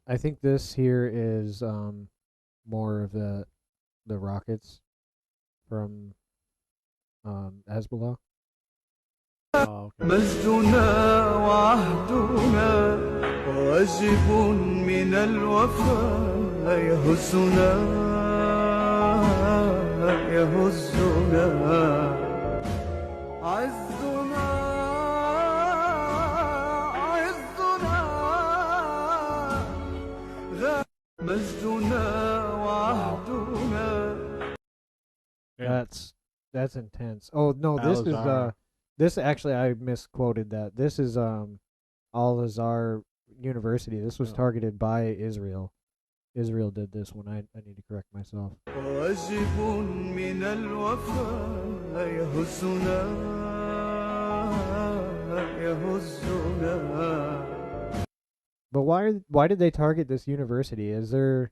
I think this here is more of the rockets from Hezbollah. Oh, okay. مجدنا وعهدنا واجب من الوفاء يهزنا عزنا عزنا مجدنا وعهدنا. Yeah. That's intense. Oh no, this is Al-Azhar. this actually I misquoted that. This is Al Azhar University. This was Oh. targeted by Israel. Israel did this one. I need to correct myself. واجب من الوفاء يهزنا يهزنا. But why did they target this university? Is there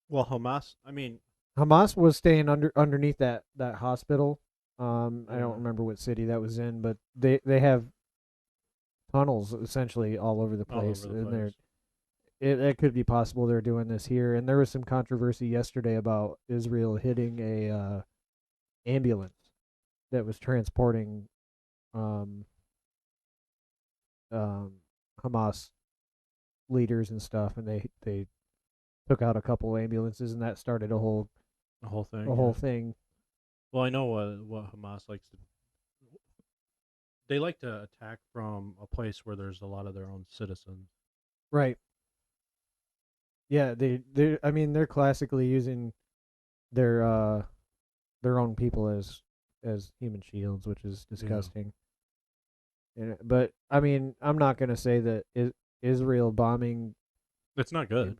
Well, Hamas. I mean, Hamas was staying underneath that hospital. I don't yeah, remember what city that was in, but they have tunnels essentially all over the all place, over the and they're place. it could be possible they're doing this here. And there was some controversy yesterday about Israel hitting a ambulance that was transporting um, um, Hamas leaders and stuff, and they took out a couple ambulances, and that started The whole a thing. whole Yeah. thing. Well, I know what Hamas likes to. They like to attack from a place where there's a lot of their own citizens. Right. Yeah, they I mean they're classically using their uh their own people as human shields, which is Yeah. disgusting. But I mean, I'm not going to say that Israel bombing It's not good.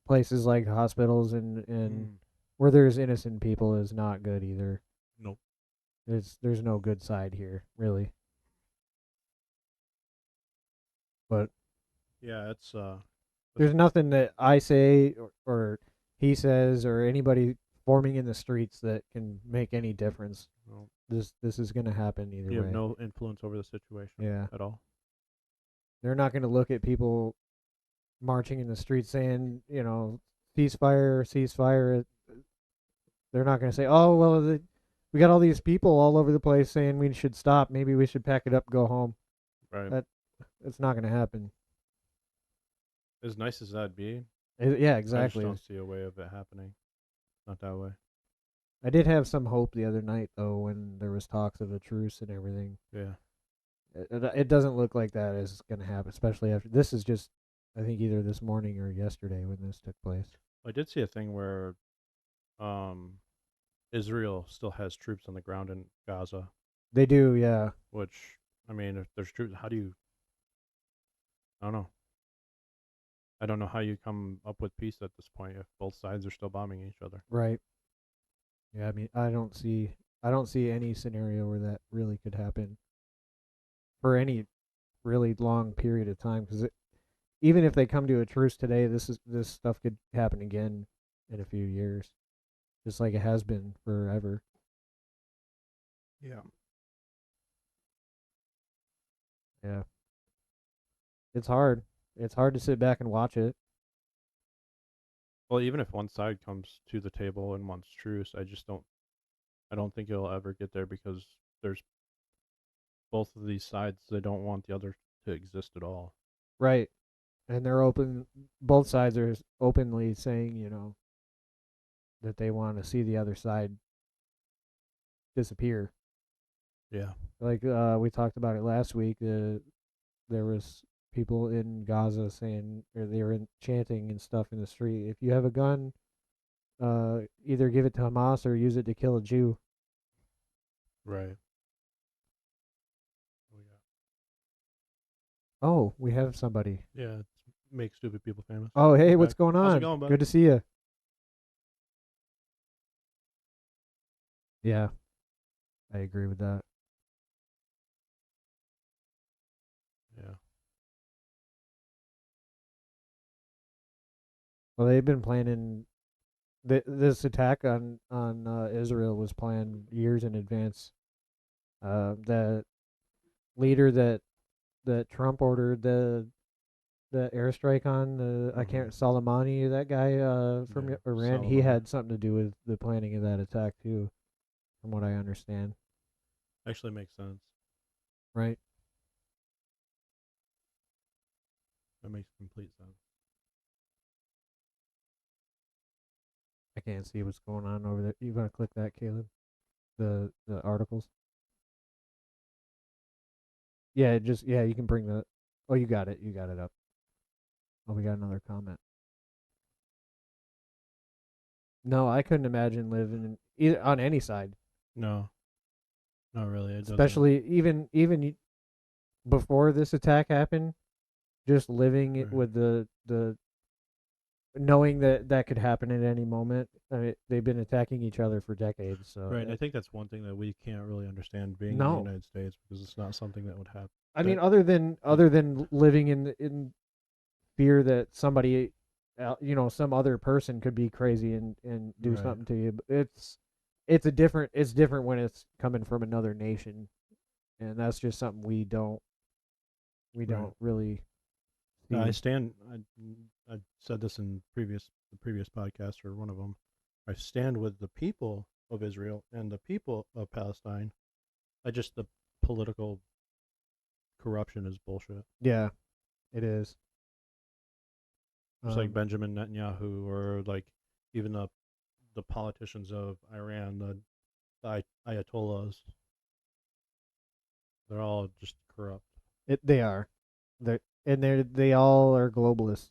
places like hospitals and Mm. where there's innocent people is not good either. Nope. There's no good side here, really. But Yeah, it's there's nothing that I say or he says or anybody forming in the streets that can make any difference. well, This is going to happen either you have way. no influence over the situation Yeah. at all. They're not going to look at people marching in the streets saying, ceasefire, ceasefire. They're not going to say, "Oh, well, we got all these people all over the place saying we should stop. Maybe we should pack it up and go home." Right. That That's not going to happen. As nice as that'd be, Yeah, I just exactly. don't see a way of it happening. Not that way. I did have some hope the other night though when there was talks of a truce and everything. Yeah. It doesn't look like that is going to happen, especially after this is just I think either this morning or yesterday when this took place. I did see a thing where um Israel still has troops on the ground in Gaza, They do, yeah. which I mean, if there's troops, how do you? I don't know. I don't know how you come up with peace at this point if both sides are still bombing each other. Right. Yeah, I mean, I don't see any scenario where that really could happen for any really long period of time because even if they come to a truce today, this stuff could happen again in a few years, just like it has been forever. Yeah. Yeah, it's hard. It's hard to sit back and watch it. Well, even if one side comes to the table and wants truce, I just don't. I don't think it'll ever get there because there's both of these sides. They don't want the other to exist at all. Right, and they're open. Both sides are openly saying, that they want to see the other side disappear. Yeah. Like we talked about it last week. There was people in Gaza saying, or they were chanting and stuff in the street. If you have a gun, either give it to Hamas or use it to kill a Jew. Right. Oh, yeah. Oh, we have somebody. Yeah. It's make stupid people famous. Oh, hey, He's what's back. going How's it on? going, bud? Good to see you. Yeah, I agree with that. Yeah. Well, they've been planning this attack on Israel was planned years in advance. The leader that Trump ordered the the airstrike on the I can't Soleimani, that guy from Yeah, Iran, he Soleimani. had something to do with the planning of that attack too, from what I understand. Actually makes sense. Right? That makes complete sense. I can't see what's going on over there. You gonna click that, Caleb? The articles. Yeah, you can bring the. Oh, you got it. You got it up. Oh, we got another comment. No, I couldn't imagine living in, either on any side, No, not really. It doesn't. especially even before this attack happened. Just living it Right. with the knowing that that could happen at any moment. I mean, they've been attacking each other for decades. So Right, and I think that's one thing that we can't really understand being in the no, United States because it's not something that would happen. I mean, other than living in fear that somebody, some other person could be crazy and do Right. something to you. But it's different when it's coming from another nation, and that's just something we don't really see. I stand. I said this in the previous podcast or one of them. I stand with the people of Israel and the people of Palestine. The political corruption is bullshit. Yeah, it is. Just like Benjamin Netanyahu or like even the politicians of Iran, the Ayatollahs. They're all just corrupt. They are, they all are globalists.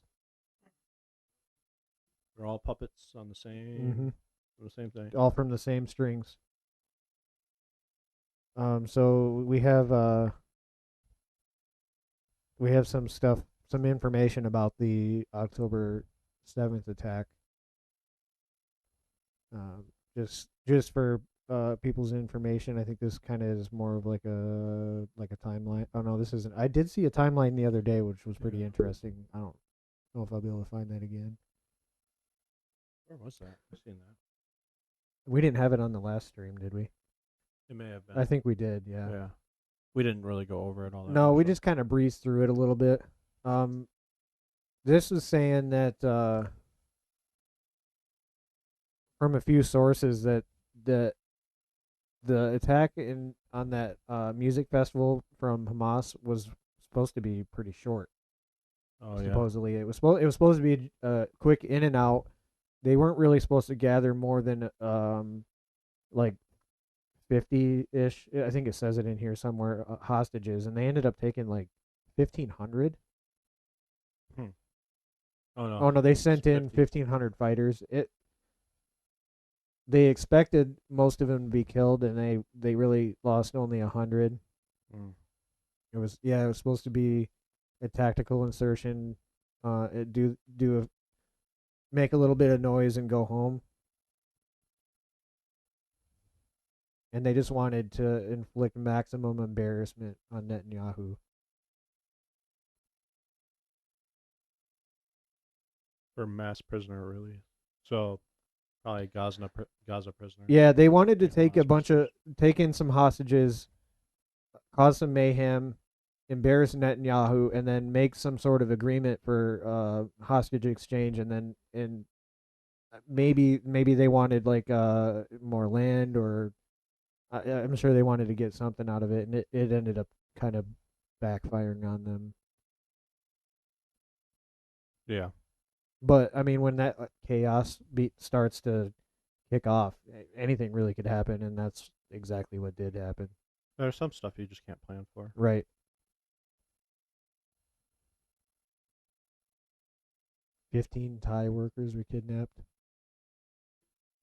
They're all puppets on Mm-hmm. the same thing. All from the same strings. So we have some stuff, some information about the October 7th attack. Just for people's information, I think this kind of is more of like a timeline. Oh no, this isn't. I did see a timeline the other day, which was pretty interesting. I don't know if I'll be able to find that again. Where was that? I've seen that. We didn't have it on the last stream, did we? It may have been. I think we did. Yeah. Yeah. We didn't really go over it all that No, much, we though. just kind of breezed through it a little bit. This is saying that from a few sources that the attack on that music festival from Hamas was supposed to be pretty short. Oh yeah. Supposedly, it was supposed to be quick in and out. They weren't really supposed to gather more than like 50-ish. I think it says it in here somewhere, hostages, and they ended up taking like 1,500. Oh no. Oh no, they sent in 50. 1,500 fighters. They expected most of them to be killed, and they really lost only 100. It was supposed to be a tactical insertion, make a little bit of noise and go home. And they just wanted to inflict maximum embarrassment on Netanyahu. For mass prisoner release. So probably Gaza prisoner. Yeah, they wanted to Take take in some hostages, cause some mayhem, embarrass Netanyahu, and then make some sort of agreement for hostage exchange, and maybe they wanted like more land, or I'm sure they wanted to get something out of it, and it ended up kind of backfiring on them. Yeah. But I mean, when that chaos starts to kick off, anything really could happen, and that's exactly what did happen. There's some stuff you just can't plan for. Right. 15 Thai workers were kidnapped.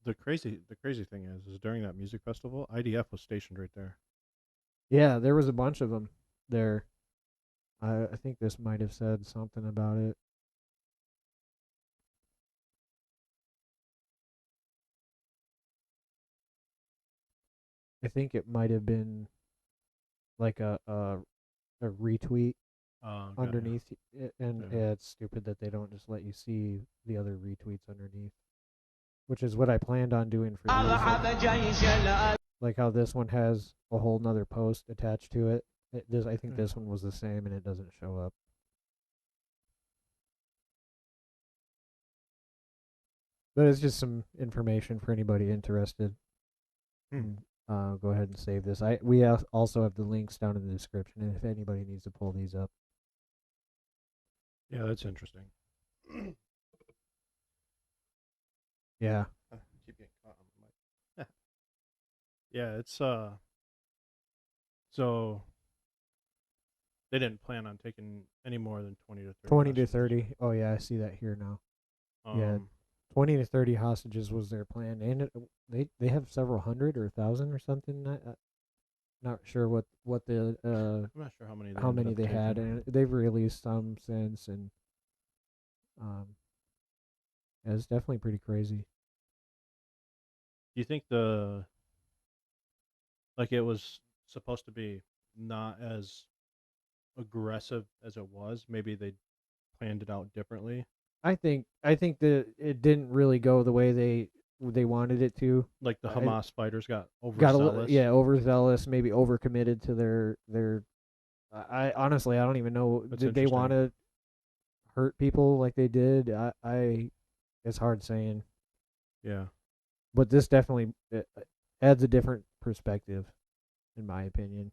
The crazy thing is during that music festival, IDF was stationed right there. Yeah, there was a bunch of them there. I think this might have said something about it. I think it might have been like a retweet underneath it, and it's stupid that they don't just let you see the other retweets underneath, which is what I planned on doing for these. Like how this one has a whole nother post attached to it. I think this one was the same, and it doesn't show up. But it's just some information for anybody interested. Hmm. Go ahead and save this. We also have the links down in the description if anybody needs to pull these up. Yeah, that's interesting. Yeah. Keep getting caught on the mic. Yeah, it's so they didn't plan on taking any more than 20 to 30 20 to hostages. 30. Oh yeah, I see that here now. Yeah. Um 20 to 30 hostages was their plan, and they have several hundred or 1,000 or something. Not sure what the I'm not sure how many they how ended many up they had, taking. and they've released some since, and um, yeah, it's definitely pretty crazy. Do you think it was supposed to be not as aggressive as it was? Maybe they planned it out differently. I think that it didn't really go the way they wanted it to. Like the I Hamas fighters got got overzealous. overzealous, maybe overcommitted to their. I honestly I don't even know. That's Did they want interesting. to hurt people like they did? I it's hard saying, Yeah. but this definitely adds a different perspective, in my opinion.